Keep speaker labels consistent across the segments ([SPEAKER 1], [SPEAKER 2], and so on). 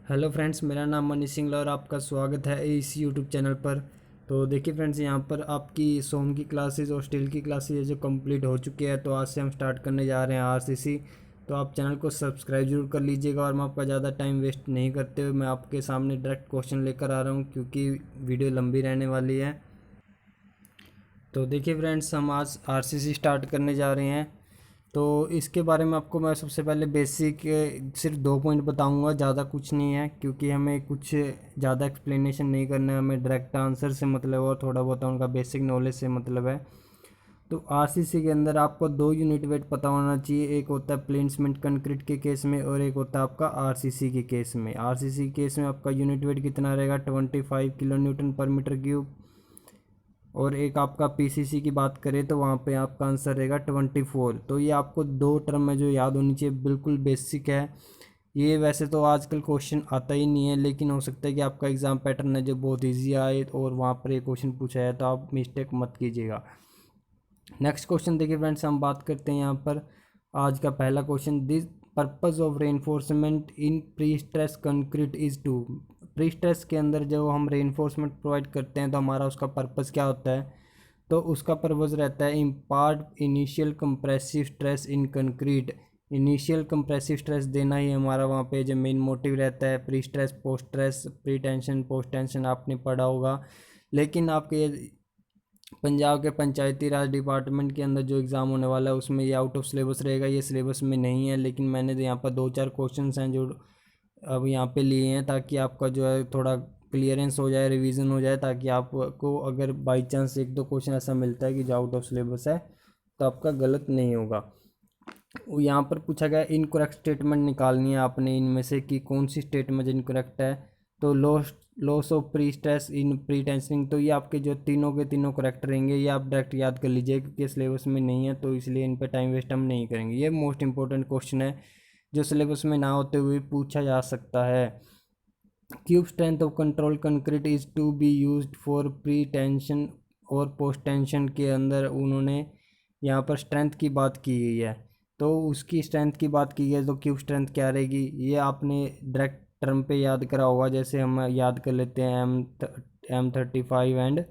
[SPEAKER 1] Hello friends, मेरा नाम मनीष सिंगला और आपका स्वागत है इस यूट्यूब चैनल पर। तो देखिए फ्रेंड्स, यहाँ पर आपकी सोम की क्लासेस और स्टील की क्लासेस जो कंप्लीट हो चुकी है, तो आज से हम स्टार्ट करने जा रहे हैं आरसीसी। तो आप चैनल को सब्सक्राइब जरूर कर लीजिएगा। और मैं आपका ज़्यादा टाइम वेस्ट नहीं करते हुए मैं आपके सामने डायरेक्ट क्वेश्चन लेकर आ रहा हूँ, क्योंकि वीडियो लंबी रहने वाली है। तो देखिए फ्रेंड्स, हम आज आरसीसी स्टार्ट करने जा रहे हैं। तो इसके बारे में आपको मैं सबसे पहले बेसिक सिर्फ 2 पॉइंट बताऊंगा, ज़्यादा कुछ नहीं है, क्योंकि हमें कुछ ज़्यादा एक्सप्लेनेशन नहीं करना है। हमें डायरेक्ट आंसर से मतलब है और थोड़ा बहुत उनका बेसिक नॉलेज से मतलब है। तो आरसीसी के अंदर आपको 2 यूनिट वेट पता होना चाहिए। एक होता है प्लेन सीमेंट कंक्रीट के केस में और एक होता है आपका आरसीसी के केस में। आरसीसी केस में आपका यूनिट वेट कितना रहेगा? 25 किलो न्यूटन पर मीटर क्यूब। और एक आपका पीसीसी की बात करें तो वहाँ पे आपका आंसर रहेगा 24। तो ये आपको 2 टर्म है जो याद होनी चाहिए, बिल्कुल बेसिक है। ये वैसे तो आजकल क्वेश्चन आता ही नहीं है, लेकिन हो सकता है कि आपका एग्ज़ाम पैटर्न है जो बहुत इजी आए और वहाँ पर ये क्वेश्चन पूछा है, तो आप मिस्टेक मत कीजिएगा। नेक्स्ट क्वेश्चन देखिए फ्रेंड्स, हम बात करते हैं यहाँ पर आज का पहला question. This purpose of reinforcement in pre stress concrete is to. Pre stress के अंदर जो हम रेनफोर्समेंट प्रोवाइड करते हैं, तो हमारा उसका पर्पस क्या होता है? तो उसका पर्पस रहता है impart initial compressive stress in concrete. Initial compressive stress देना ही हमारा वहाँ पे जो मेन मोटिव रहता है। Pre stress, post stress, pre tension, post tension आपने पढ़ा होगा। लेकिन आपके पंजाब के पंचायती राज डिपार्टमेंट के अंदर जो एग्ज़ाम होने वाला है उसमें ये आउट ऑफ सिलेबस रहेगा, ये सिलेबस में नहीं है। लेकिन मैंने तो यहाँ पर 2-4 क्वेश्चंस हैं जो अब यहाँ पे लिए हैं, ताकि आपका जो है थोड़ा क्लियरेंस हो जाए, रिवीजन हो जाए, ताकि आपको अगर बाई चांस 1-2 क्वेश्चन ऐसा मिलता है कि जो आउट ऑफ सिलेबस है, तो आपका गलत नहीं होगा। यहाँ पर पूछा गया इनकरेक्ट स्टेटमेंट निकालनी है आपने इनमें से कि कौन सी स्टेटमेंट इनकरेक्ट है। तो loss of pre stress in pre tensioning, तो ये आपके जो तीनों के तीनों करेक्ट रहेंगे। ये आप डायरेक्ट याद कर लीजिए, क्योंकि सिलेबस में नहीं है, तो इसलिए इन पर टाइम वेस्ट हम नहीं करेंगे। ये मोस्ट इंपॉर्टेंट क्वेश्चन है जो सिलेबस में ना होते हुए पूछा जा सकता है। Cube strength of control concrete is to be used for pre tension और पोस्ट टेंशन के अंदर उन्होंने यहाँ पर स्ट्रेंथ की बात की गई है। तो उसकी स्ट्रेंथ की बात की गई है, तो क्यूब स्ट्रेंथ क्या रहेगी? ये आपने डायरेक्ट टर्म पे याद करा होगा। जैसे हम याद कर लेते हैं M35 एंड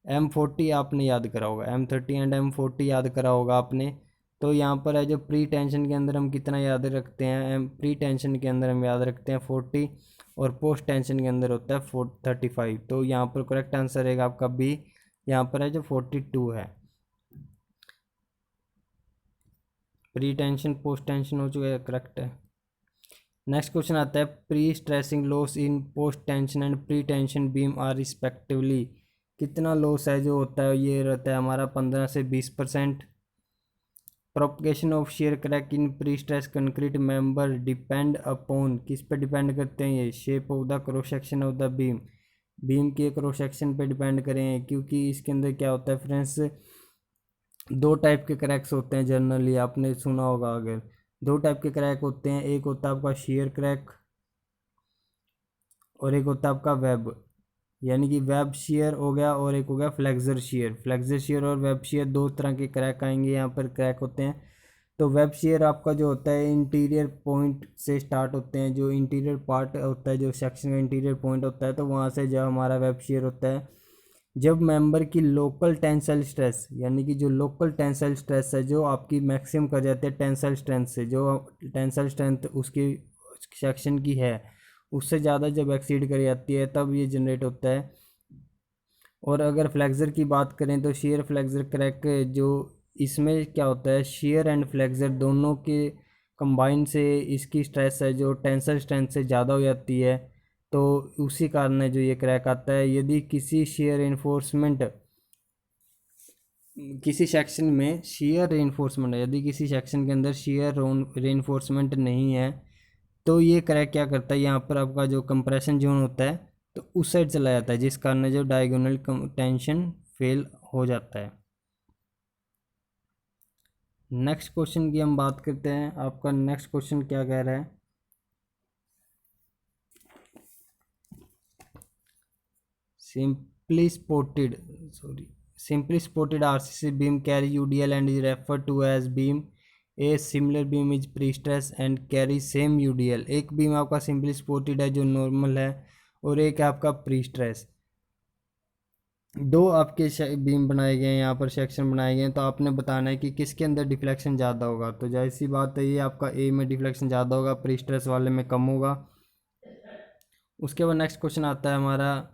[SPEAKER 1] M40 आपने याद करा होगा। M30 एंड M40 याद करा होगा आपने। तो यहाँ पर है जो प्री टेंशन के अंदर हम कितना याद रखते हैं? प्री टेंशन के अंदर हम याद रखते हैं 40 और पोस्ट टेंशन के अंदर होता है 35। तो यहाँ पर करेक्ट आंसर रहेगा आपका बी। यहाँ पर है जो 42 है। प्री टेंशन पोस्ट टेंशन हो चुका है, करेक्ट है। नेक्स्ट क्वेश्चन आता है prestressing loss in post tension and pre tension beam are respectively. कितना लॉस है जो होता है? ये रहता है हमारा 15 से 20%। Propagation of share crack in pre stress concrete member depend upon, किस पे डिपेंड करते हैं? ये shape of the cross section of the beam. Beam के क्रॉस सेक्शन पे डिपेंड करें, क्योंकि इसके अंदर क्या होता है फ्रेंड्स, 2 टाइप के क्रैक्स होते हैं जनरली, आपने सुना होगा। अगर 2 टाइप के क्रैक होते हैं, एक होता है आपका शेयर क्रैक और एक होता है आपका वेब, यानी कि वेब शेयर हो गया और एक हो गया फ्लेक्सर शेयर। फ्लेक्सर शेयर और वेब शेयर 2 तरह के क्रैक आएंगे यहाँ पर, क्रैक होते हैं। तो वेब शेयर आपका जो होता है इंटीरियर पॉइंट से स्टार्ट होते हैं, जो इंटीरियर पार्ट होता है, जो सेक्शन का इंटीरियर पॉइंट होता है, तो वहाँ से जब हमारा वेब शेयर होता है जब मेंबर की लोकल टेंसाइल स्ट्रेस, यानी कि जो लोकल टेंसाइल स्ट्रेस है जो आपकी मैक्सिमम कर जाते हैं टेंसाइल स्ट्रेंथ से, जो टेंसाइल स्ट्रेंथ उसकी सेक्शन की है उससे ज़्यादा जब एक्सीड कर जाती है, तब ये जनरेट होता है। और अगर फ्लेक्सर की बात करें तो शेयर फ्लेक्सर क्रैक, जो इसमें क्या होता है, शेयर एंड फ्लेक्सर दोनों के कंबाइन से इसकी स्ट्रेस है जो टेंसाइल स्ट्रेंथ से ज़्यादा हो जाती है, तो उसी कारण है जो ये क्रैक आता है। यदि किसी शेयर इन्फोर्समेंट, किसी सेक्शन में शेयर रेनफोर्समेंट है, यदि किसी सेक्शन के अंदर शेयर रेनफोर्समेंट नहीं है, तो ये क्रैक क्या करता है, यहाँ पर आपका जो कंप्रेशन जोन होता है तो उस साइड चला जाता है, जिस कारण जो डायगोनल टेंशन फेल हो जाता है। नेक्स्ट क्वेश्चन की हम बात करते हैं। आपका नेक्स्ट क्वेश्चन क्या कह रहा है? Simply supported, sorry, simply spotted RCC beam carry UDL and is referred to as beam a similar beam is pre stress and carry same UDL. एक बीम आपका सिंपली सपोर्टेड है जो नॉर्मल है, और एक है आपका प्री स्ट्रेस। दो आपके बीम बनाए गए हैं, यहाँ पर सेक्शन बनाए गए हैं, तो आपने बताना है कि किसके अंदर डिफ्लेक्शन ज़्यादा होगा। तो जाहिर सी बात है ये आपका ए में डिफ्लेक्शन ज़्यादा होगा, प्री स्ट्रेस वाले में कम होगा। उसके बाद नेक्स्ट क्वेश्चन आता है हमारा,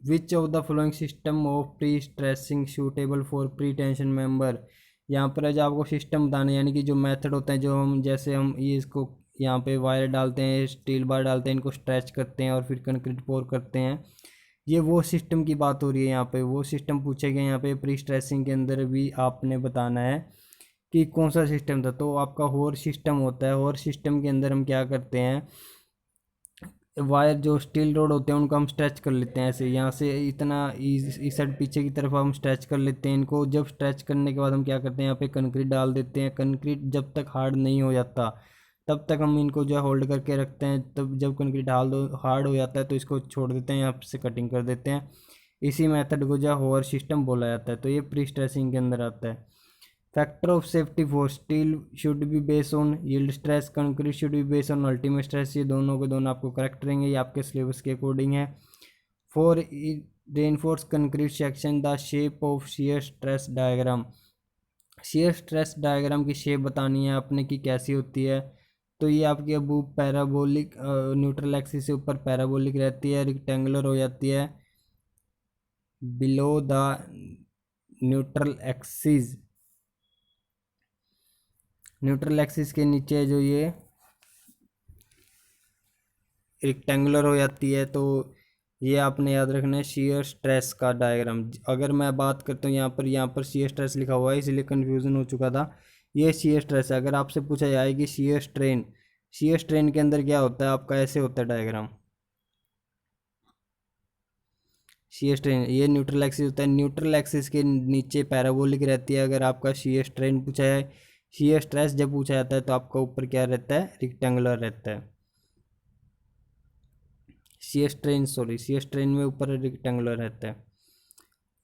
[SPEAKER 1] which of the following system of pre stressing suitable for pre tension member. यहाँ पर है जो आपको सिस्टम बताना है, यानी कि जो मेथड होते हैं, जो हम जैसे हम ये इसको यहाँ पे वायर डालते हैं, स्टील बार डालते हैं, इनको स्ट्रेच करते हैं और फिर कंक्रीट पोर करते हैं, ये वो सिस्टम की बात हो रही है। यहाँ पे वो सिस्टम पूछे गए यहाँ पे प्री स्ट्रेसिंग के अंदर भी आपने बताना है कि कौन सा सिस्टम था। तो आपका होर सिस्टम होता है। होर सिस्टम के अंदर हम क्या करते हैं, वायर जो स्टील रोड होते हैं उनको हम स्ट्रेच कर लेते हैं, ऐसे यहाँ से इतना इस साइड पीछे की तरफ हम स्ट्रेच कर लेते हैं इनको। जब स्ट्रेच करने के बाद हम क्या करते हैं, यहाँ पे कंक्रीट डाल देते हैं। कंक्रीट जब तक हार्ड नहीं हो जाता तब तक हम इनको जो है होल्ड करके रखते हैं। तब जब कंक्रीट हार्ड हो जाता है तो इसको छोड़ देते हैं, यहाँ से कटिंग कर देते हैं। इसी मेथड को जो है होवर सिस्टम बोला जाता है। तो ये प्री स्ट्रेसिंग के अंदर आता है। Factor of safety for steel should be based on yield stress, concrete should be based on ultimate stress. ये दोनों के दोनों आपको करेक्ट रहेंगे, ये आपके सिलेबस के अकॉर्डिंग है। For reinforce concrete section the shape of shear stress diagram. Shear stress diagram की शेप बतानी है आपने कि कैसी होती है। तो ये आपकी अब पैराबोलिक न्यूट्रल एक्सिस से ऊपर पैराबोलिक रहती है, रेक्टेंगुलर हो जाती है below the neutral axis. Neutral axis के नीचे जो ये रेक्टेंगुलर हो जाती है। तो ये आपने याद रखना है शियर स्ट्रेस का डायग्राम। अगर मैं बात करता हूँ यहाँ पर शियर स्ट्रेस लिखा हुआ है इसलिए कन्फ्यूज़न हो चुका था। ये शियर स्ट्रेस है। अगर आपसे पूछा जाए कि शियर स्ट्रेन, शियर स्ट्रेन के अंदर क्या होता है आपका, ऐसे होता है डायग्राम। शियर स्ट्रेन ये न्यूट्रल एक्सिस होता है, न्यूट्रल एक्सिस के नीचे पैराबोलिक रहती है। अगर आपका शियर स्ट्रेन पूछा है, शियर स्ट्रेस जब पूछा जाता है तो आपका ऊपर क्या रहता है, रेक्टेंगुलर रहता है। शियर स्ट्रेन में ऊपर रेक्टेंगुलर रहता है।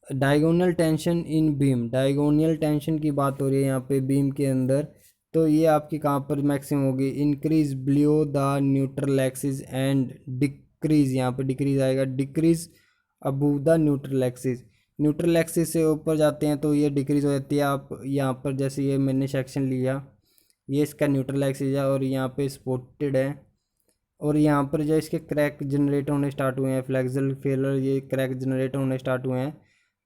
[SPEAKER 1] Diagonal tension in beam, diagonal tension की बात हो रही है यहाँ पे बीम के अंदर। तो ये आपकी कहाँ पर मैक्सिमम होगी, increase below the neutral axis and decrease, यहाँ पर डिक्रीज आएगा, decrease above the neutral axis. Neutral axis से ऊपर जाते हैं तो ये डिक्रीज हो जाती है। आप यहाँ पर जैसे ये मैंने सेक्शन लिया, ये इसका न्यूट्रल एक्सिस है और यहाँ पे स्पॉटेड है, और यहाँ पर जो इसके क्रैक जनरेट होने स्टार्ट हुए हैं, फ्लेक्सुरल फेलर, ये क्रैक जनरेट होने स्टार्ट हुए हैं।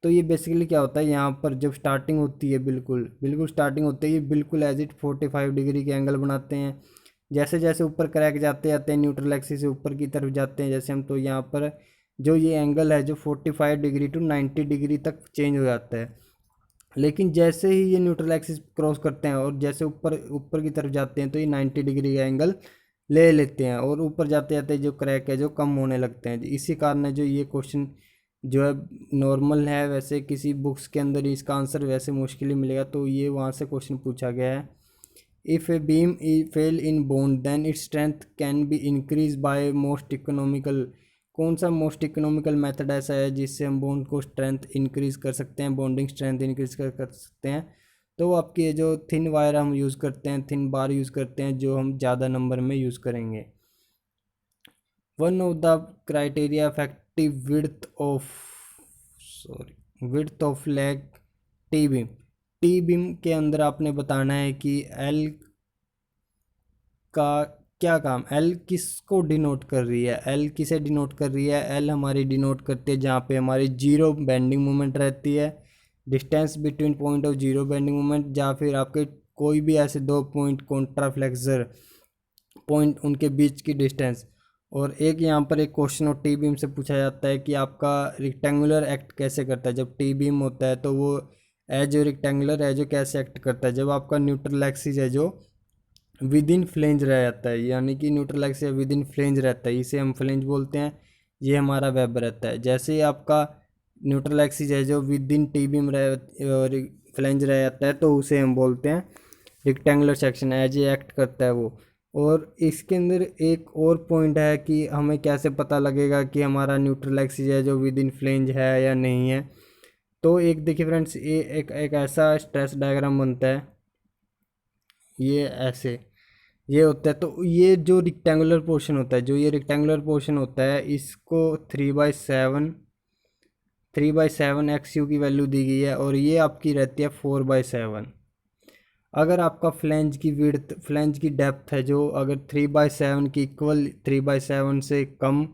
[SPEAKER 1] तो ये बेसिकली क्या होता है, यहाँ पर जब स्टार्टिंग होती है, बिल्कुल बिल्कुल स्टार्टिंग होती है, ये बिल्कुल एज इट 45 डिग्री के एंगल बनाते हैं। जैसे जैसे ऊपर क्रैक जाते जाते हैं न्यूट्रल एक्सिस से ऊपर की तरफ जाते हैं जैसे हम, तो यहाँ पर जो ये एंगल है जो 45 डिग्री टू 90 डिग्री तक चेंज हो जाता है। लेकिन जैसे ही ये न्यूट्रल एक्सिस क्रॉस करते हैं और जैसे ऊपर ऊपर की तरफ जाते हैं तो ये 90 डिग्री का एंगल ले लेते हैं, और ऊपर जाते जाते जो क्रैक है जो कम होने लगते हैं। इसी कारण है जो ये क्वेश्चन जो है नॉर्मल है, वैसे किसी बुक्स के अंदर इसका आंसर वैसे मुश्किल ही मिलेगा, तो ये वहाँ से क्वेश्चन पूछा गया है। If a beam fail in bond then its strength can be increase by most economical. कौन सा मोस्ट इकोनॉमिकल मेथड ऐसा है जिससे हम बॉन्ड को स्ट्रेंथ इंक्रीज कर सकते हैं, बॉन्डिंग स्ट्रेंथ इंक्रीज कर सकते हैं। तो आपके जो थिन वायर हम यूज़ करते हैं, थिन बार यूज़ करते हैं, जो हम ज़्यादा नंबर में यूज़ करेंगे। One of the criteria effective width of leg T beam. T beam के अंदर आपने बताना है कि एल का क्या काम, एल किसको डिनोट कर रही है, एल किसे डिनोट कर रही है, एल हमारी डिनोट करती है जहाँ पे हमारी जीरो बेंडिंग मोमेंट रहती है, distance between point of zero bending moment, या फिर आपके कोई भी ऐसे दो पॉइंट कॉन्ट्राफ्लेक्सर पॉइंट उनके बीच की डिस्टेंस। और एक यहाँ पर एक क्वेश्चन और टी बीम से पूछा जाता है कि आपका रेक्टेंगुलर एक्ट कैसे करता है। जब टी बीम होता है तो वो एज रेक्टेंगुलर है जो कैसे एक्ट करता है, जब आपका न्यूट्रल एक्सिस है जो विद इन फ्लेंज रह जाता है, यानी कि neutral axis with in flange रहता है, इसे हम फ्लेंज बोलते हैं। ये हमारा वेब रहता है। जैसे ही आपका न्यूट्रल एक्सिस है जो within T beam flange रह जाता है तो उसे हम बोलते हैं rectangular section, as a act करता है वो। और इसके अंदर एक और पॉइंट है कि हमें कैसे पता लगेगा कि हमारा न्यूट्रल एक्सिस है जो विद इन फ्लेंज है या नहीं है। तो एक देखिए फ्रेंड्स, ये एक ऐसा स्ट्रेस डायग्राम बनता है, ये ऐसे ये होता है। तो ये जो रिक्टेंगुलर पोर्शन होता है, जो ये रिक्टेंगुलर पोर्शन होता है, इसको 3/7 एक्स यू की वैल्यू दी गई है, और ये आपकी रहती है 4/7। अगर आपका फ्लैंज की विड्थ, फ्लैंज की डेप्थ है जो अगर 3/7 की इक्वल 3/7 से कम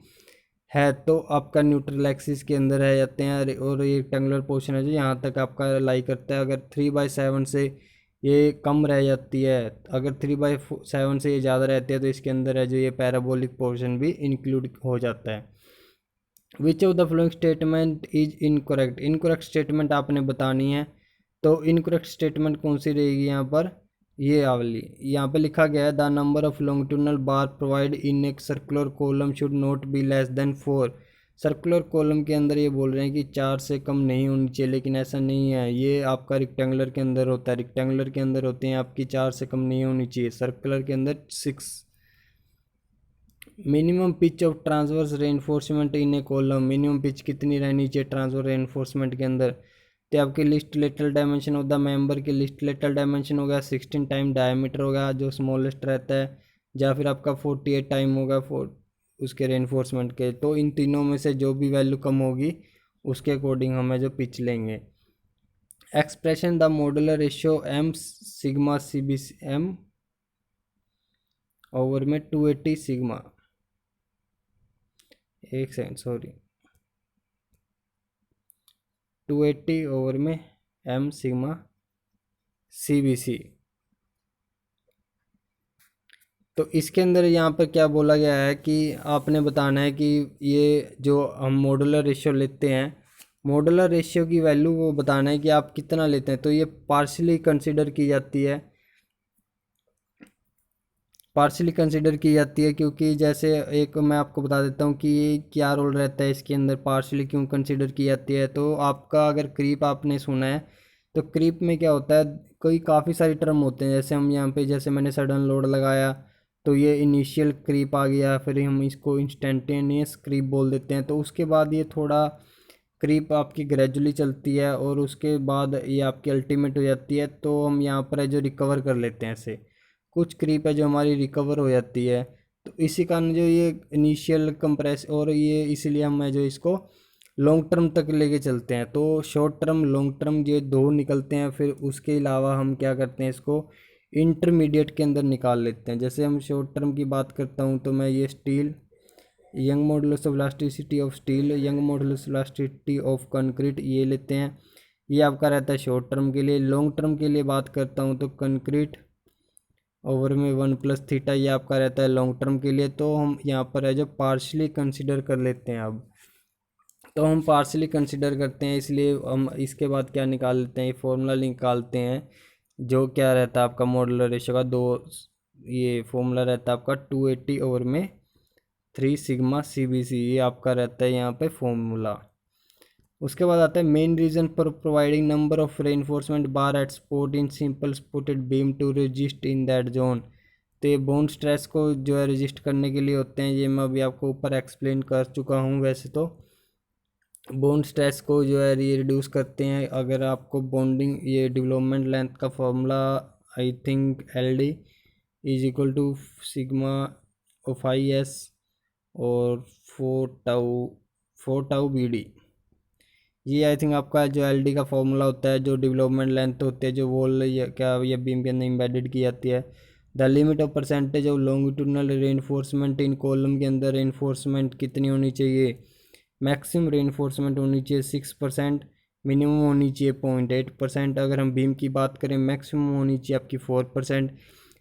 [SPEAKER 1] है, तो आपका न्यूट्रल एक्सिस के अंदर रह जाते हैं, और ये रेक्टेंगुलर पोर्शन है जो यहाँ तक आपका लाई करता है। अगर 3/7 से ये कम रह जाती है, अगर 3/7 से ये ज़्यादा रहती है, तो इसके अंदर है जो ये पैराबोलिक पोर्शन भी इंक्लूड हो जाता है। Which of the following statement is incorrect, incorrect statement आपने बतानी है। तो इनकरेक्ट स्टेटमेंट कौन सी रहेगी यहाँ पर, ये वाली। यहाँ पे लिखा गया है the number of longitudinal bar provide in एक circular column should not be less than 4। Circular column के अंदर ये बोल रहे हैं कि 4 से कम नहीं होनी चाहिए, लेकिन ऐसा नहीं है। ये आपका रिक्टेंगुलर के अंदर होता है, रिक्टेंगुलर के अंदर होते हैं आपकी 4 से कम नहीं होनी चाहिए, सर्कुलर के अंदर 6। Minimum pitch of transverse reinforcement in A column, minimum pitch कितनी रहनी चाहिए ट्रांसवर्स रेनफोर्समेंट के अंदर। तो आपके list lateral dimension of the member के लिस्ट लेटरल डायमेंशन हो गया 16 टाइम डायमीटर होगा जो स्मॉलेस्ट रहता है, या फिर आपका 48 टाइम होगा उसके रेनफोर्समेंट के। तो इन तीनों में से जो भी वैल्यू कम होगी उसके अकॉर्डिंग हमें जो पिच लेंगे। Expression the modular ratio M sigma C B M over में 280 सिग्मा, एक सेकेंड सॉरी, 280 ओवर में M sigma C B C. तो इसके अंदर यहाँ पर क्या बोला गया है कि आपने बताना है कि ये जो हम मॉडुलर रेशियो लेते हैं, मॉडुलर रेशियो की वैल्यू वो बताना है कि आप कितना लेते हैं। तो ये पार्शियली कंसिडर की जाती है, पार्शियली कंसिडर की जाती है, क्योंकि जैसे एक मैं आपको बता देता हूँ कि ये क्या रोल रहता है इसके अंदर, पार्शियली क्यों कंसिडर की जाती है। तो आपका अगर क्रीप आपने सुना है, तो क्रीप में क्या होता है, कोई काफ़ी सारी टर्म होते हैं। जैसे हम यहाँ पे, जैसे मैंने सडन लोड लगाया तो ये इनिशियल क्रीप आ गया, फिर हम इसको इंस्टेंटेनियस क्रीप बोल देते हैं। तो उसके बाद ये थोड़ा क्रीप आपकी ग्रेजुअली चलती है, और उसके बाद ये आपकी अल्टीमेट हो जाती है। तो हम यहाँ पर है जो रिकवर कर लेते हैं ऐसे, कुछ क्रीप है जो हमारी रिकवर हो जाती है। तो इसी कारण जो ये इनिशियल कंप्रेस, और ये इसीलिए हम है जो इसको लॉन्ग टर्म तक लेके चलते हैं। तो शॉर्ट टर्म लॉन्ग टर्म ये दो निकलते हैं, फिर उसके अलावा हम क्या करते हैं, इसको इंटरमीडिएट के अंदर निकाल लेते हैं। जैसे हम शॉर्ट टर्म की बात करता हूँ, तो मैं ये steel, young modulus of elasticity of steel, young modulus elasticity of concrete, ये लेते हैं। ये आपका रहता है शॉर्ट टर्म के लिए। लॉन्ग टर्म के लिए बात करता हूँ तो कंक्रीट ओवर में 1+θ, ये आपका रहता है लॉन्ग टर्म के लिए। तो हम यहाँ पर है जो पार्शली कंसिडर कर लेते हैं। अब तो हम पार्शली कंसिडर करते हैं, इसलिए हम इसके बाद क्या निकाल लेते हैं, ये फॉर्मूला निकालते हैं जो क्या रहता है आपका मॉडुलर रेशियो का। दो ये फॉर्मूला रहता है आपका 280 ओवर में 3 सिग्मा CBC, ये आपका रहता है यहाँ पे फॉर्मूला। उसके बाद आता है main reason for providing number of reinforcement bar at spot in simple supported beam to resist in that zone. तो ये बोन स्ट्रेस को जो है रजिस्ट करने के लिए होते हैं, ये मैं अभी आपको ऊपर एक्सप्लेन कर चुका हूँ। वैसे तो बोन स्ट्रेस को जो है ये रिड्यूस करते हैं। अगर आपको बॉन्डिंग, ये डेवलपमेंट लेंथ का formula I think LD is equal to sigma of IS और 4 टाउ BD, ये आई थिंक आपका जो LD का फॉर्मूला होता है, जो डेवलपमेंट लेंथ होती है जो वॉल या क्या या बीम के अंदर एम्बेडेड की जाती है। The limit of percentage of longitudinal reinforcement in column के अंदर रेनफोर्समेंट कितनी होनी चाहिए, मैक्सिमम रेनफोर्समेंट होनी चाहिए 6%, मिनिमम होनी चाहिए 0.8%। अगर हम बीम की बात करें, मैक्सिमम होनी चाहिए आपकी 4%।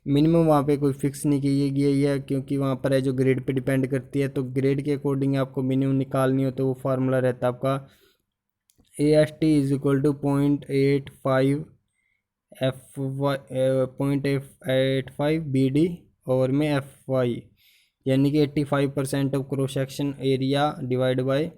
[SPEAKER 1] मिनिमम वहाँ पे कोई फिक्स नहीं की गई है, क्योंकि वहाँ पर है जो ग्रेड पे डिपेंड करती है। तो ग्रेड के अकॉर्डिंग आपको मिनिमम निकालनी हो, तो वो फार्मूला रहता है आपका AST is equal to 0.85 BD over में FY, यानी कि 85% of cross section area divide by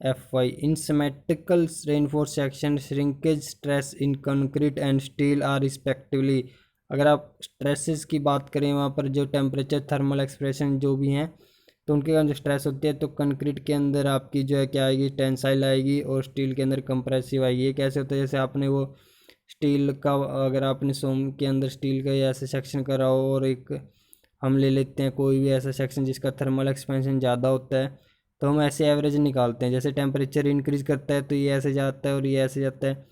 [SPEAKER 1] FY। In symmetrical reinforce section shrinkage stress in concrete and steel are respectively. अगर आप स्ट्रेसेस की बात करें, वहाँ पर जो टेम्परेचर थर्मल एक्सप्रेशन जो भी हैं, तो उनके अंदर स्ट्रेस होती है। तो कंक्रीट के अंदर आपकी जो है क्या आएगी, टेंसाइल आएगी, और स्टील के अंदर कंप्रेसिव आएगी। ये कैसे होता है, जैसे आपने वो स्टील का, अगर आपने सोम के अंदर स्टील का ऐसा सेक्शन करा हो और एक हम ले लेते हैं कोई भी ऐसा सेक्शन जिसका थर्मल एक्सपेंशन ज़्यादा होता है, तो हम ऐसे एवरेज निकालते हैं। जैसे टेम्परेचर इंक्रीज करता है तो ये ऐसे जाता है और ये ऐसे जाता है।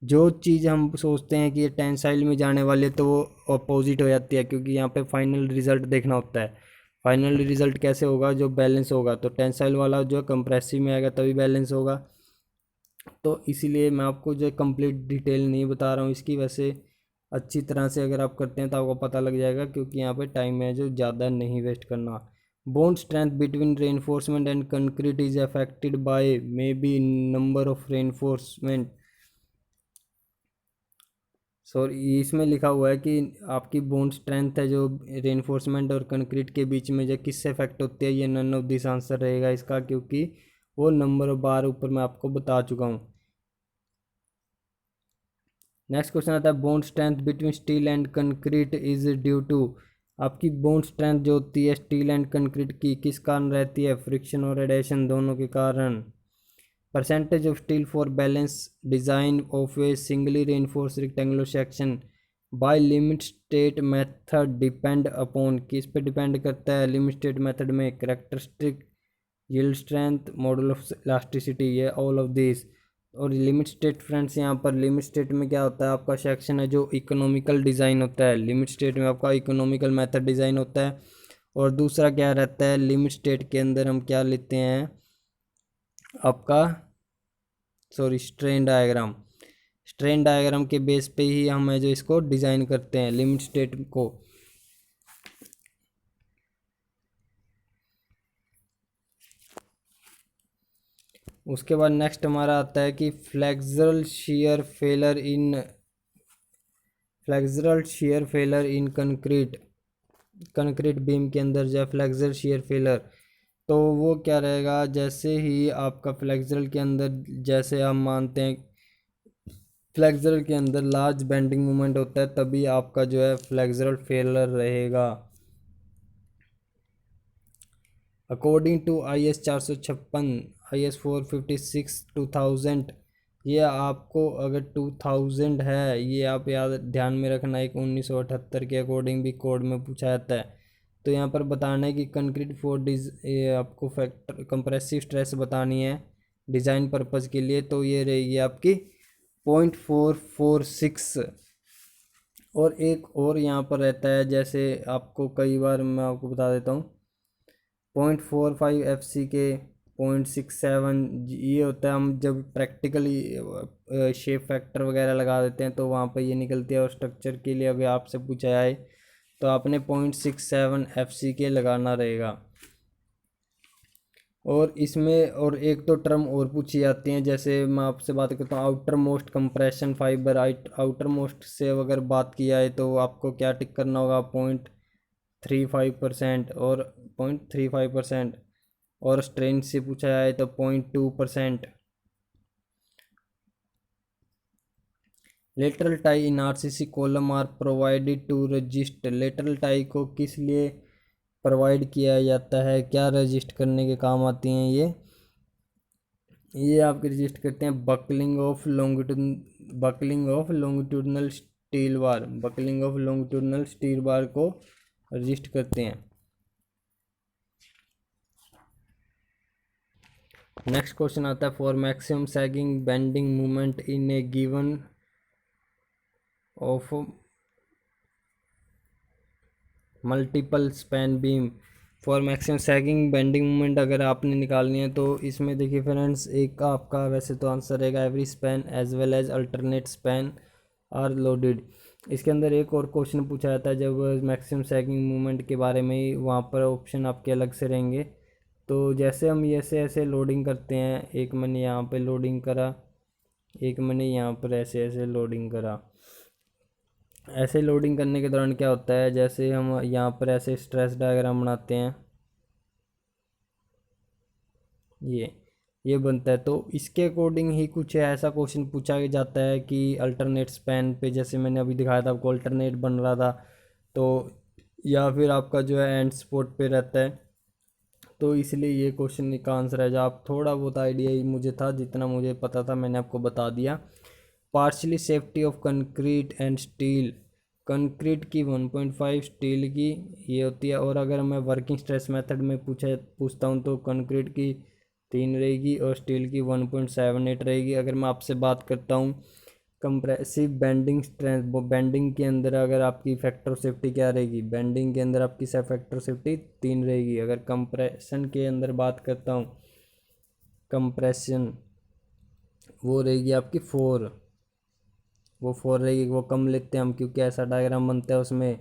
[SPEAKER 1] जो चीज़ हम सोचते हैं कि ये टेंसाइल में जाने वाली है तो वो अपोजिट हो जाती है, क्योंकि यहाँ पे फाइनल रिजल्ट देखना होता है। फाइनल रिजल्ट कैसे होगा, जो बैलेंस होगा, तो टेंसाइल वाला जो कंप्रेसिव में आएगा तभी बैलेंस होगा। तो इसीलिए मैं आपको जो कंप्लीट डिटेल नहीं बता रहा हूँ इसकी, वैसे अच्छी तरह से अगर आप करते हैं तो आपको पता लग जाएगा, क्योंकि यहाँ पे टाइम है जो ज़्यादा नहीं वेस्ट करना। Bond strength between reinforcement and concrete is affected by may be number of reinforcement. Sorry, इसमें लिखा हुआ है कि आपकी बोन्ड स्ट्रेंथ है जो रेनफोर्समेंट और कंक्रीट के बीच में जो किससे अफेक्ट होती है, ये नन ऑफ दिस आंसर रहेगा इसका, क्योंकि वो नंबर ऑफ बार ऊपर मैं आपको बता चुका हूँ। नेक्स्ट क्वेश्चन आता है bond strength between steel and concrete is due to. आपकी बोन्ड स्ट्रेंथ जो होती है स्टील एंड कंक्रीट की किस कारण रहती है, फ्रिक्शन और एडेशन दोनों के कारण। Percentage of steel for balance design of A singly reinforce rectangular section by limit state method depend upon, किस पे डिपेंड करता है लिमिट स्टेट मेथड में, characteristic, yield strength, model of elasticity, ये ऑल ऑफ दिस। और limit state friends, यहाँ पर limit state में क्या होता है, आपका सेक्शन है जो इकोनॉमिकल डिज़ाइन होता है। लिमिट स्टेट में आपका इकोनॉमिकल मेथड डिज़ाइन होता है। और दूसरा क्या रहता है, लिमिट स्टेट के अंदर हम क्या लेते हैं आपका, sorry, strain diagram. Strain diagram के बेस पे ही हम है जो इसको डिज़ाइन करते हैं लिमिट स्टेट को। उसके बाद नेक्स्ट हमारा आता है कि फ्लेक्सुरल शियर फेलर इन कंक्रीट बीम के अंदर जो फ्लेक्सुरल शियर फेलर, तो वो क्या रहेगा, जैसे ही आपका फ्लेक्सुरल के अंदर, जैसे हम मानते हैं फ्लेक्सुरल के अंदर लार्ज बेंडिंग मोमेंट होता है, तभी आपका जो है फ्लेक्सुरल फेलर रहेगा। अकॉर्डिंग टू IS 456, IS 456 2000, ये आपको अगर 2000 है, ये आप याद ध्यान में रखना, एक 1978 के अकॉर्डिंग भी कोड में पूछा जाता है। तो यहाँ पर बताना है कि कंक्रीट फोर ये आपको फैक्टर कंप्रेसिव स्ट्रेस बतानी है डिज़ाइन पर्पज़ के लिए, तो ये रहेगी आपकी 0.446। और एक और यहाँ पर रहता है, जैसे आपको कई बार मैं आपको बता देता हूँ, 0.45 FC के 0.67, ये होता है हम जब प्रैक्टिकली शेप फैक्टर वगैरह लगा देते हैं तो वहाँ पर ये निकलती है। और स्ट्रक्चर के लिए अगर आपसे पूछा जाए तो आपने 0.67 FC के लगाना रहेगा। और इसमें और एक तो टर्म और पूछी जाती हैं, जैसे मैं आपसे बात करता हूँ outer most compression fibre, outer most से अगर बात की जाए तो आपको क्या टिक करना होगा, 0.35% और 0.35%। और स्ट्रेन से पूछा जाए तो 0.2%। Lateral tie in RCC column are provided to resist. Lateral tie को किस लिए प्रोवाइड किया जाता है, क्या रजिस्ट करने के काम आती हैं ये आपके रजिस्ट करते हैं buckling of longitudinal steel bar, buckling of longitudinal steel bar को रजिस्ट करते हैं। नेक्स्ट क्वेश्चन आता है for maximum sagging bending movement in A given of multiple span beam. For maximum sagging bending movement अगर आपने निकालनी है तो इसमें देखिए फ्रेंड्स, एक आपका वैसे तो आंसर रहेगा every span as well as alternate span are loaded. इसके अंदर एक और क्वेश्चन पूछा जाता है जब मैक्सिमम सैगिंग मूवमेंट के बारे में ही, वहाँ पर ऑप्शन आपके अलग से रहेंगे। तो जैसे हम ऐसे ऐसे लोडिंग करते हैं, एक मैंने यहाँ पर लोडिंग करा, एक मैंने यहाँ पर ऐसे ऐसे लोडिंग करा। ऐसे लोडिंग करने के दौरान क्या होता है, जैसे हम यहाँ पर ऐसे स्ट्रेस डायग्राम बनाते हैं, ये बनता है, तो इसके अकॉर्डिंग ही कुछ ऐसा क्वेश्चन पूछा जाता है कि अल्टरनेट स्पैन पे, जैसे मैंने अभी दिखाया था आपको अल्टरनेट बन रहा था, तो या फिर आपका जो है एंड स्पॉट पे रहता है। तो इसलिए ये क्वेश्चन का आंसर है, जो आप थोड़ा बहुत आइडिया ही मुझे था, जितना मुझे पता था मैंने आपको बता दिया। Partially safety of concrete and steel, concrete की 1.5, स्टील की ये होती है। और अगर मैं वर्किंग स्ट्रेस मेथड में पूछता हूँ तो कंक्रीट की 3 रहेगी और स्टील की 1.78 रहेगी। अगर मैं आपसे बात करता हूँ कंप्रेसिव बेंडिंग स्ट्रेंथ, बेंडिंग के अंदर अगर आपकी फैक्टर ऑफ सेफ्टी क्या रहेगी, बेंडिंग के अंदर आपकी फैक्टर ऑफ सेफ्टी 3 रहेगी। अगर कंप्रेशन के अंदर बात करता हूँ, कंप्रेशन वो रहेगी आपकी 4, वो 4 रहेगी। वो कम लेते हैं हम क्योंकि ऐसा डायग्राम बनता है उसमें,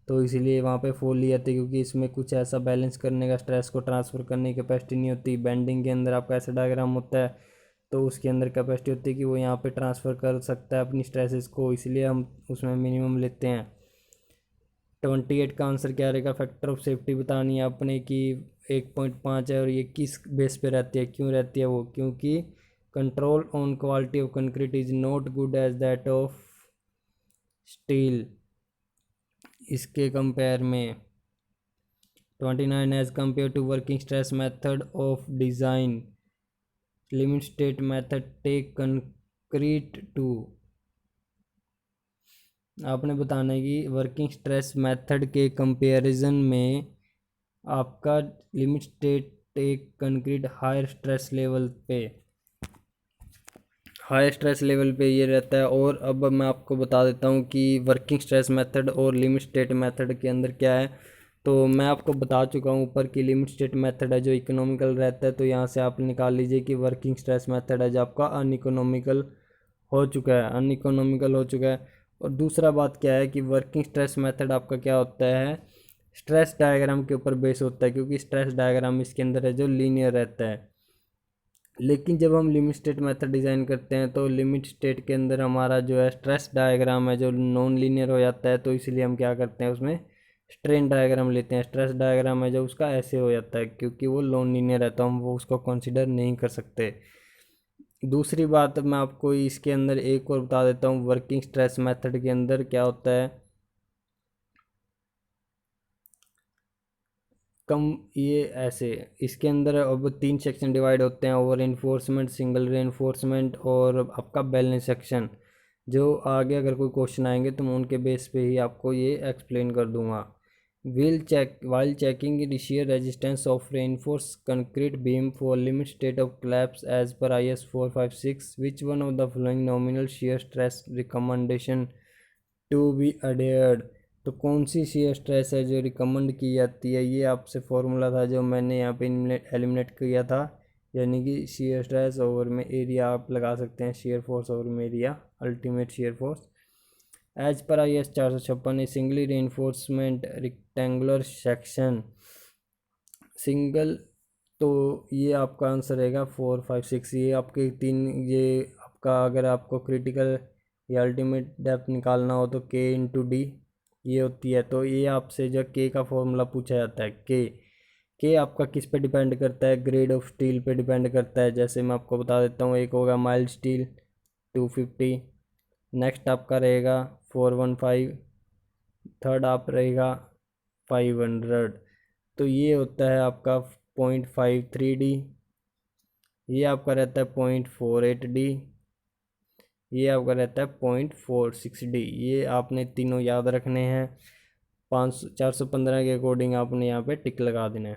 [SPEAKER 1] तो इसीलिए वहाँ पे 4 लिए जाते हैं क्योंकि इसमें कुछ ऐसा बैलेंस करने का, स्ट्रेस को ट्रांसफ़र करने की कैपेसिटी नहीं होती। बेंडिंग के अंदर आपका ऐसा डायग्राम होता है तो उसके अंदर कैपेसिटी होती है कि वो यहाँ पे ट्रांसफ़र कर सकता है अपनी स्ट्रेसेस को, इसलिए हम उसमें मिनिमम लेते हैं। 28 का आंसर क्या रहेगा, फैक्टर ऑफ सेफ्टी बतानी है अपने कि 1.5 है और ये किस बेस पे रहती है, क्यों रहती है वो, क्योंकि control on quality of concrete is not good as that of steel. इसके कंपेयर में 29 as compare to working stress method of design, limit state method take concrete to. आपने बताना है कि वर्किंग स्ट्रेस मेथड के कंपैरिजन में आपका limit state एक कंक्रीट हायर स्ट्रेस लेवल पे, हाई स्ट्रेस लेवल पे ये रहता है। और अब मैं आपको बता देता हूँ कि वर्किंग स्ट्रेस मेथड और लिमिट स्टेट मेथड के अंदर क्या है। तो मैं आपको बता चुका हूँ ऊपर की लिमिट स्टेट मेथड है जो इकोनॉमिकल रहता है, तो यहाँ से आप निकाल लीजिए कि वर्किंग स्ट्रेस मेथड है जो आपका अनइकोनॉमिकल हो चुका है, अनइकोनॉमिकल हो चुका है। और दूसरा बात क्या है कि वर्किंग स्ट्रेस मेथड आपका क्या होता है, स्ट्रेस डायग्राम के ऊपर बेस होता है क्योंकि स्ट्रेस डायग्राम इसके अंदर है जो लीनियर रहता है। लेकिन जब हम लिमिट स्टेट मेथड डिज़ाइन करते हैं तो लिमिट स्टेट के अंदर हमारा जो है स्ट्रेस डायग्राम है जो नॉन लीनियर हो जाता है, तो इसलिए हम क्या करते हैं उसमें स्ट्रेन डायग्राम लेते हैं। स्ट्रेस डायग्राम है जो उसका ऐसे हो जाता है क्योंकि वो नॉन लीनियर है तो हम वो उसको कंसिडर नहीं कर सकते। दूसरी बात मैं आपको इसके अंदर एक और बता देता हूँ, वर्किंग स्ट्रेस मेथड के अंदर क्या होता है, कम ये ऐसे इसके अंदर अब 3 सेक्शन डिवाइड होते हैं, ओवर इन्फोर्समेंट, सिंगल रे और आपका बैलेंस सेक्शन। जो आगे अगर कोई क्वेश्चन आएंगे तो मैं उनके बेस पे ही आपको ये एक्सप्लेन कर दूंगा। while checking the shear resistance of reinforced concrete beam for limit state of collapse as per IS 456, which one of the following nominal shear stress recommendation to be adhered। तो कौन सी shear stress है जो recommend की जाती है, ये आपसे formula था जो मैंने यहाँ पे एलिमिनेट किया था, यानी कि shear stress ओवर में एरिया आप लगा सकते हैं, shear force ओवर में area, ultimate shear force। As per IS 456 singly reinforcement rectangular section single, तो ये आपका आंसर रहेगा 456। ये आपके 3, ये आपका अगर आपको क्रिटिकल या अल्टीमेट डेप्थ निकालना हो तो K/D ये होती है। तो ये आपसे जो K का फॉर्मूला पूछा जाता है, के आपका किस पे डिपेंड करता है, ग्रेड ऑफ स्टील पे डिपेंड करता है। जैसे मैं आपको बता देता हूँ, एक होगा माइल्ड स्टील 250, नेक्स्ट आपका रहेगा 415, थर्ड आप रहेगा 500। तो ये होता है आपका 0.53D, ये आपका रहता है 0.48D, ये आपका रहता है 0.46D। ये आपने तीनों याद रखने हैं, 415 के अकॉर्डिंग आपने यहाँ पे टिक लगा देना है।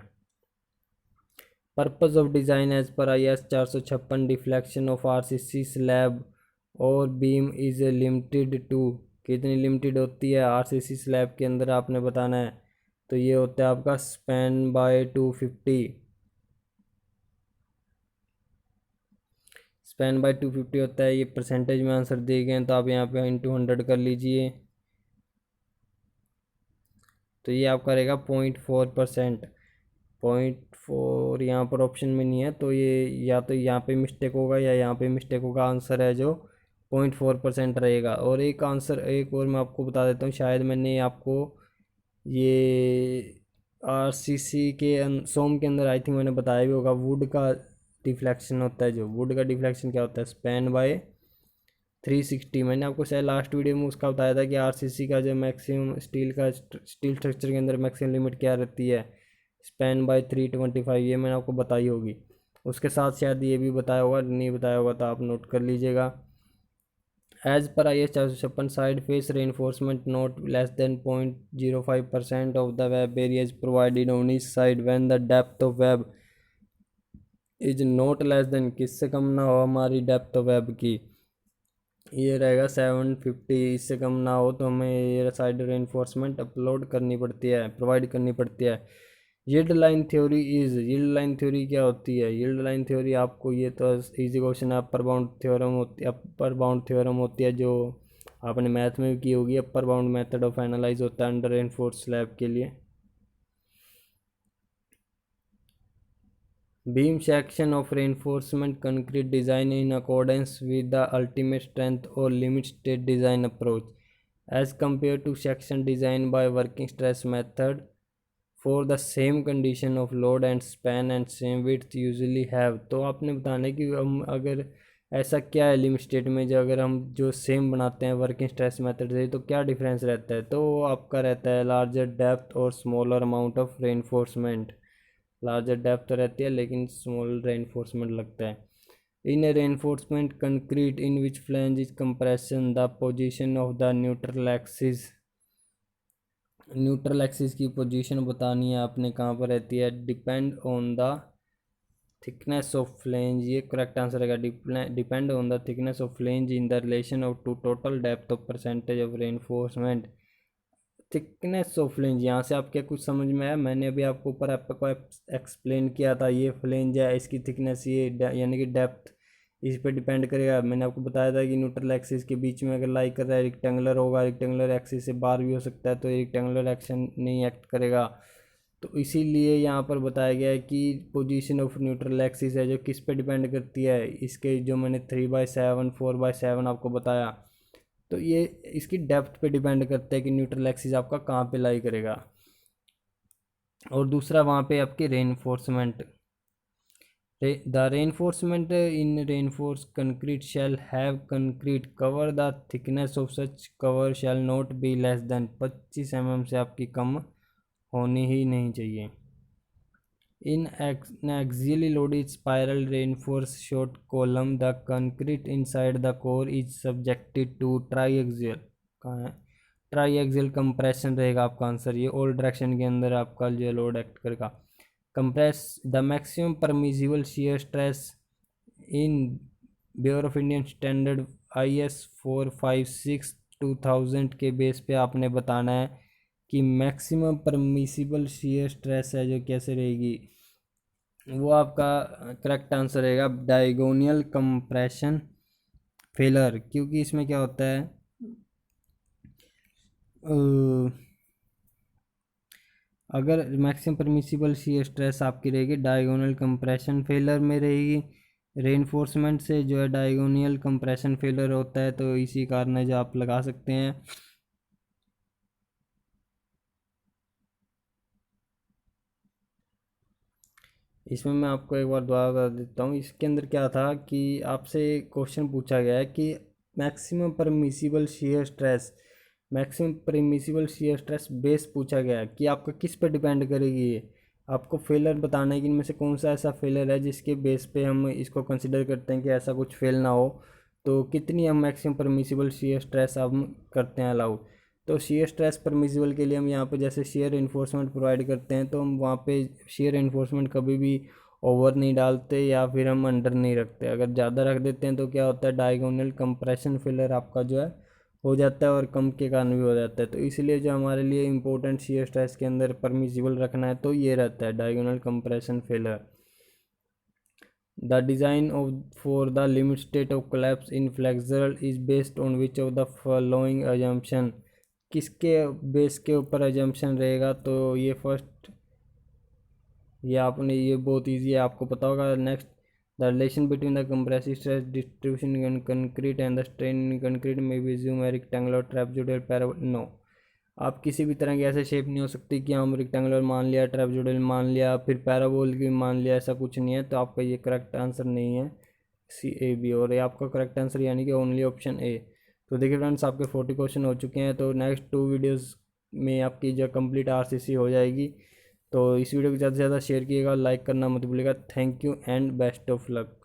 [SPEAKER 1] Purpose of design as per IS 456, deflection of RCC slab और बीम इज़ लिमिटेड टू, कितनी लिमिटेड होती है RCC स्लैब के अंदर आपने बताना है। तो ये होता है आपका स्पैन बाय 250, स्पैन बाय 250 होता है। ये परसेंटेज में आंसर दिए गए हैं तो आप यहाँ पे इंटू 100 कर लीजिए, तो ये आपका रहेगा 0.4%। 0.4 यहाँ पर ऑप्शन में नहीं है तो ये या तो यहाँ पे मिस्टेक होगा या यहाँ पे मिस्टेक होगा, आंसर है जो 0.4% रहेगा। और एक आंसर एक और मैं आपको बता देता हूँ, शायद मैंने आपको ये RCC के सोम के अंदर आई थिंक मैंने बताया भी होगा, वुड का डिफ्लेक्शन होता है। जो वुड का डिफ्लेक्शन क्या होता है, स्पैन बाय 360। मैंने आपको शायद लास्ट वीडियो में उसका बताया था कि RCC का जो मैक्सिमम स्टील स्ट्रक्चर के अंदर मैक्सिमम लिमिट क्या रहती है, स्पैन बाय 325, ये मैंने आपको बताई होगी। उसके साथ शायद ये भी बताया होगा, नहीं बताया होगा तो आप नोट कर लीजिएगा। As per IS 456, side face reinforcement not less than 0.05% of the web area is provided on each side when the depth of web is not less than, किससे कम ना हो हमारी डेप्थ ऑफ वेब की, ये रहेगा 750, इससे कम ना हो तो हमें ये साइड रेनफोर्समेंट अपलोड करनी पड़ती है, प्रोवाइड करनी पड़ती है। Yield line theory is, yield line theory क्या होती है? यील्ड लाइन थ्योरी आपको, ये तो इजी क्वेश्चन है, अपर बाउंड थ्योरम होती है, अपर बाउंड थ्योरम होती है जो आपने मैथ में भी की होगी। Upper bound method of analyse होता है अंडर रेनफोर्स स्लैब के लिए। Beam section of reinforcement concrete design in accordance with the ultimate strength or limit state design approach as compared to section design by working stress method for the same condition of load and span and same width usually have। तो आपने बताना है कि हम अगर ऐसा क्या है लिमिट स्टेट में, जो अगर हम जो सेम बनाते हैं वर्किंग स्ट्रेस मेथड से तो क्या डिफरेंस रहता है? तो आपका रहता है लार्जर डेप्थ और smaller amount of reinforcement. Larger depth तो रहती है लेकिन स्मॉल रेनफोर्समेंट लगता है। In a reinforcement concrete in which flange is compression the position of the neutral axis, neutral axis की पोजीशन बतानी है आपने कहाँ पर रहती है, depend on the thickness of flange, ये करेक्ट आंसर रहेगा। Depend on the thickness of flange in the relation of to total depth of percentage of reinforcement. Thickness of flange, यहाँ से आपके कुछ समझ में आया? मैंने अभी आपको ऊपर आपको एक्सप्लेन किया था, ये फ्लेंज है, इसकी थिकनेस ये यानी कि डेप्थ इस पे डिपेंड करेगा। मैंने आपको बताया था कि न्यूट्रल एक्सिस के बीच में अगर लाई कर रहा है रेक्टेंगुलर होगा, रेक्टेंगुलर एक्सिस से बाहर भी हो सकता है तो रेक्टेंगुलर एक्शन नहीं एक्ट करेगा। तो इसीलिए यहाँ पर बताया गया है कि पोजीशन ऑफ न्यूट्रल एक्सिस है जो किस पे डिपेंड करती है, इसके जो मैंने 3/7 4/7 आपको बताया, तो ये इसकी डेप्थ पे डिपेंड करता है कि न्यूट्रल एक्सिस आपका कहाँ पे लाई करेगा। और दूसरा वहाँ पे आपकी reinforcement, the reinforcement in reinforce concrete shall have concrete cover, the thickness of such cover shall not be less then 25 mm से आपकी कम होनी ही नहीं चाहिए। In an axially loaded spiral reinforced short column, the concrete inside the core is subjected to triaxial, कहाँ है, ट्राईएक्सियल compression रहेगा आपका answer. ये ऑल डायरेक्शन के अंदर आपका जो लोड एक्ट करेगा। Compress the maximum permissible shear stress in bureau of Indian standard IS 456 2000 के बेस पे आपने बताना है कि मैक्सिमम परमिसिबल शियर स्ट्रेस है जो कैसे रहेगी, वो आपका करेक्ट आंसर रहेगा डायगोनियल कंप्रेशन फेलर। क्योंकि इसमें क्या होता है, अगर मैक्सिमम परमिसिबल शियर स्ट्रेस आपकी रहेगी डायगोनल कंप्रेशन फेलर में रहेगी, रेनफोर्समेंट से जो है डायगोनियल कंप्रेशन फेलर होता है, तो इसी कारण है जो आप लगा सकते हैं। इसमें मैं आपको एक बार दोबारा बता देता हूँ, इसके अंदर क्या था कि आपसे क्वेश्चन पूछा गया है कि maximum permissible shear stress, maximum permissible shear stress base पूछा गया है कि आपका किस पे डिपेंड करेगी, ये आपको फेलर बताना है कि इनमें से कौन सा ऐसा फेलर है जिसके बेस पे हम इसको कंसिडर करते हैं कि ऐसा कुछ फेल ना हो, तो कितनी हम मैक्सिमम परमिसिबल शियर स्ट्रेस हम करते हैं अलाउ। तो शियर स्ट्रेस परमिसिबल के लिए हम यहाँ पे जैसे शियर इन्फोर्समेंट प्रोवाइड करते हैं तो हम वहाँ पे शियर इन्फोर्समेंट कभी भी ओवर नहीं डालते या फिर हम अंडर नहीं रखते। अगर ज़्यादा रख देते हैं तो क्या होता है, डायगोनल कंप्रेशन फेलर आपका जो है हो जाता है और कम के कारण भी हो जाता है। तो इसलिए जो हमारे लिए इंपॉर्टेंट शियर स्ट्रेस के अंदर परमिसिबल रखना है तो ये रहता है diagonal compression failure. The design for the limit state of collapse in flexural is based on which of the following assumption, किसके बेस के ऊपर assumption रहेगा, तो ये फर्स्ट, ये आपने, ये बहुत इजी है आपको पता होगा। Next, the relation between the compressive stress distribution in concrete and the strain in concrete में भी assume a rectangular trapezoidal parabol, no, आप किसी भी तरह की ऐसे शेप नहीं हो सकती कि हम रेक्टेंगुलर मान लिया, ट्रेपेजोइडल मान लिया, फिर पैराबोल की मान लिया, ऐसा कुछ नहीं है। तो आपका ये करेक्ट आंसर नहीं है CAB, और ये आपका करेक्ट आंसर यानी कि ओनली ऑप्शन A। तो देखिए फ्रेंड्स, आपके 40 क्वेश्चन हो चुके हैं, तो नेक्स्ट 2 वीडियोस में आपकी जो कंप्लीट RCC हो जाएगी। तो इस वीडियो को ज़्यादा से ज़्यादा शेयर कीजिएगा, लाइक करना मत भूलिएगा। Thank you and best of luck.